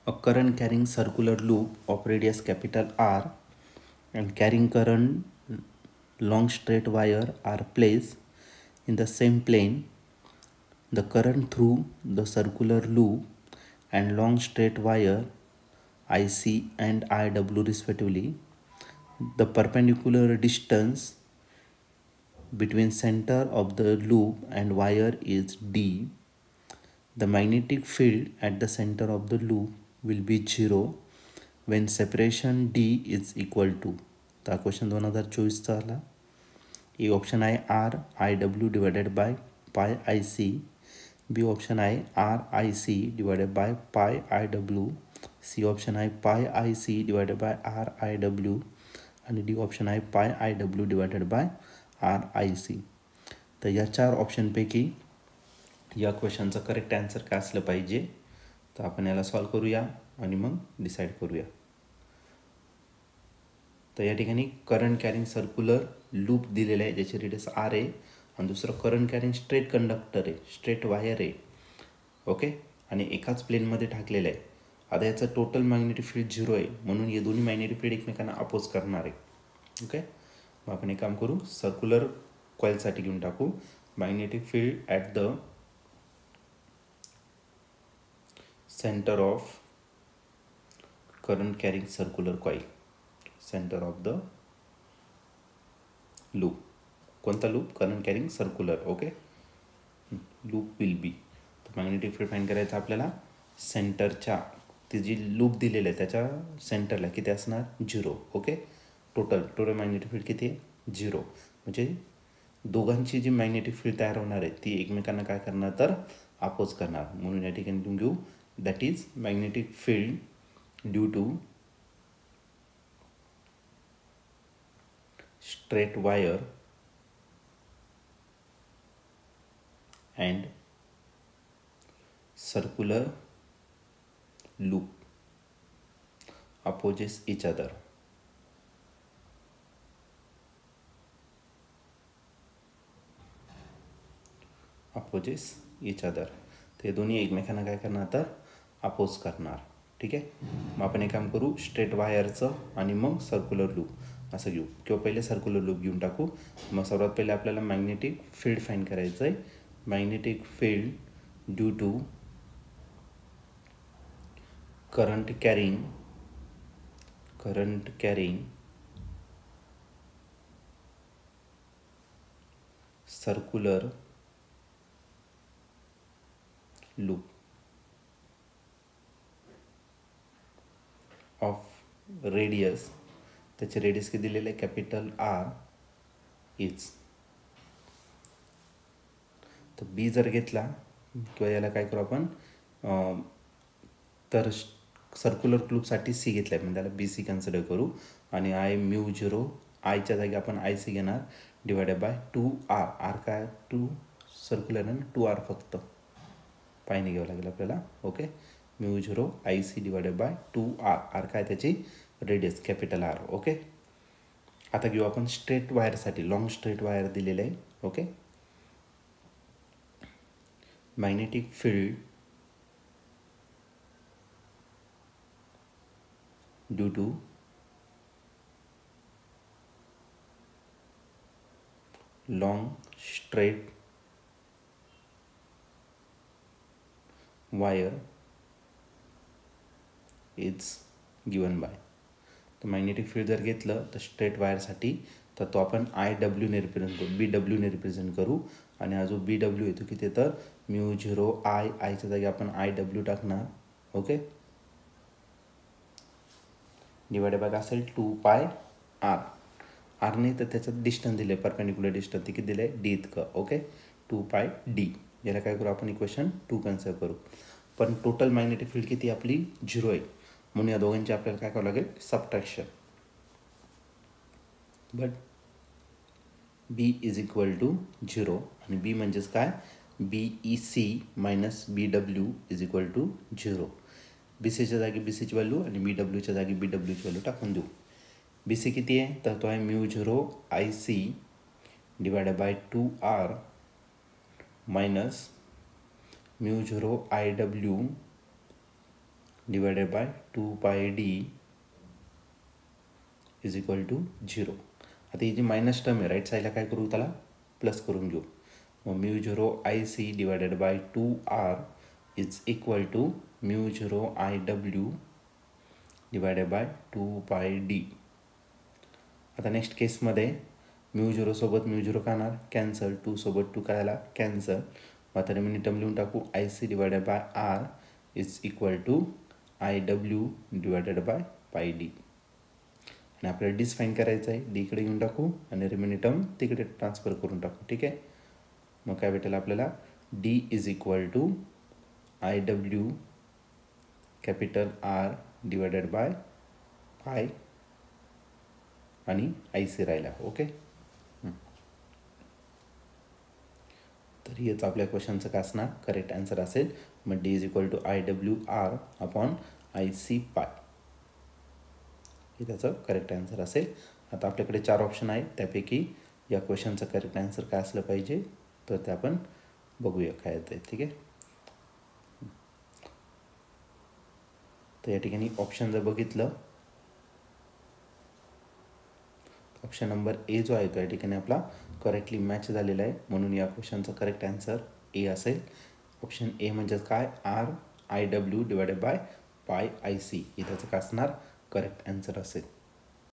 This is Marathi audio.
A current carrying circular loop of radius capital R and carrying current long straight wire are placed in the same plane. The current through the circular loop and long straight wire IC and IW respectively. The perpendicular distance between center of the loop and wire is D. The magnetic field at the center of the loop will be 0 when separation D is equal to. तर हा क्वेश्चन 2024चा आला. ए ऑप्शन आहे R I W divided by pi I C. B option आहे R I C divided by pi I W. C option आहे pi I C divided by R I W आणि डी ऑप्शन आहे pi I W divided by R I C. तर या 4 ऑप्शनपैकी या क्वेश्चनचं करेक्ट आन्सर काय असलं पाहिजे. तर आपण याला सॉल्व करूया आणि मग डिसाईड करूया. तर या ठिकाणी करंट कॅरिंग सर्क्युलर लूप दिलेलं आहे ज्याची रेडियस आर आहे आणि दुसरं करंट कॅरिंग स्ट्रेट कंडक्टर आहे, स्ट्रेट वायर आहे. ओके, आणि एकाच प्लेनमध्ये टाकलेलं आहे. आता याचं टोटल मॅग्नेटिक फील्ड 0 आहे म्हणून हे दोन्ही मॅग्नेटिक फील्ड एकमेकांना अपोज करणार आहे. ओके, मग आपण एक काम करू, सर्क्युलर कॉइलसाठी घेऊन टाकू. Magnetic field at the centre of current carrying circular coil, centre of the loop. कोणता लूप? Current carrying circular. Okay, loop will be. तर मॅग्नेटिक फील्ड फाइंड करायचं आपल्याला सेंटरच्या, ती जी लूप दिलेलं आहे त्याच्या सेंटरला किती असणार? 0. ओके, टोटल मॅग्नेटिक फील्ड किती आहे? 0. म्हणजे दोघांची जी मॅग्नेटिक फील्ड तयार होणार आहे ती एकमेकांना काय करणार तर अपोज करणार. म्हणून या ठिकाणी तुम्ही घेऊ that is magnetic field due to straight wire and circular loop opposes each other. opposes each other. ते दोन्ही एकमेकांना काय करणार तर अपोज करणार. ठीक आहे, मग आपण एक काम करू, स्ट्रेट वायरचं आणि मग सर्क्युलर लूप असं घेऊ किंवा पहिले सर्क्युलर लूप घेऊन टाकू. मग सर्वात पहिले आपल्याला मॅग्नेटिक फील्ड फाइंड करायचं आहे. Magnetic field due to current carrying circular loop of radius, त्याचे रेडियस किती दिलेले आहे? Capital R is. तर बी जर घेतला किंवा याला काय करू आपण तर सर्क्युलर लूपसाठी सी घेतला आहे म्हणजे त्याला बी सी कन्सिडर करू. आणि आय म्यू 0 आयच्या जागी आपण आय सी घेणार डिवायडेड बाय 2R. आर काय? 2 सर्क्युलर आणि 2R फक्त पायने घ्यावं लागेल आपल्याला. Okay, mu 0 I C divided by 2R. R काय? त्याची रेडियस कॅपिटल आर. ओके, आता घेऊ आपण स्ट्रेट वायरसाठी, लॉंग स्ट्रेट वायर दिलेलं आहे. Okay, magnetic field due too long straight wire is given by. तर मॅग्नेटिक फील्ड जर घेतलं तर स्ट्रेट वायरसाठी तर तो आपण आय डब्ल्यूने रिप्रेझेंट करू, बी डब्ल्यूने रिप्रेझेंट करू. आणि हा जो बी डब्ल्यू येतो किती तर म्यू 0 आयच्या जागी आपण आय डब्ल्यू टाकणार. ओके, डिवायडेड बाय असेल 2πr. आरने तर त्याचं डिस्टन्स दिलं आहे, परपेंडिक्युलर डिस्टन्स ते किती दिलं आहे? डी इतकं. Okay, 2πd. याला काय करू आपण इक्वेशन 2 कन्सिडर करू. पण टोटल मॅग्नेटिक फील्ड किती आपली? 0 आहे म्हणून या दोघांची आपल्याला काय करावं लागेल? Subtraction. But B is equal to 0 आणि बी म्हणजेच काय? BEC minus BW is equal to 0. BCच्या जागी BCची व्हॅल्यू आणि BWच्या जागी BWची व्हॅल्यू टाकून देऊ. BC किती आहे तर तो आहे mu 0 IC divided by 2R minus mu 0 IW divided by 2 pi D is equal to 0. आता ही जी मायनस टर्म आहे राईट साईडला काय करू, त्याला प्लस करून घेऊ. मग mu 0 I C divided by 2 R is equal to mu 0 I W divided by 2 pi D. आता नेक्स्ट केसमध्ये म्यू 0 सोबत म्यू 0 काढणार कॅन्सल, 2 सोबत 2 करायला कॅन्सल. मग आता रिमेनिंग टर्म लिहून टाकू, I C divided by R is equal to I W divided by pi D. आणि आपल्याला डीच फाईन करायचं आहे, डी इकडे घेऊन टाकू आणि रिमेनिंग टर्म तिकडे ट्रान्सफर करून टाकू. ठीक आहे. मग काय भेटेल आपल्याला, D is equal to I W capital R divided by pi आणि आय सी राहिला. ओके. तर हेच आपल्या क्वेश्चनचं काय असणार, करेक्ट आन्सर असेल. मग D is equal to I W R upon I C pi हे त्याचं करेक्ट आन्सर असेल. आता आपल्याकडे 4 ऑप्शन आहेत, त्यापैकी या क्वेश्चनचं करेक्ट आन्सर काय असलं पाहिजे तर ते आपण बघूया काय येतं. ठीक आहे. तर या ठिकाणी ऑप्शन जर बघितलं, ऑप्शन नंबर ए जो आहे तो या ठिकाणी आपला करेक्टली मॅच झालेला आहे, म्हणून या क्वेश्चनचा करेक्ट आन्सर ए असेल. ऑप्शन ए म्हणजे काय, R I W divided by pi I C हे त्याचं काय असणार, करेक्ट आन्सर असेल.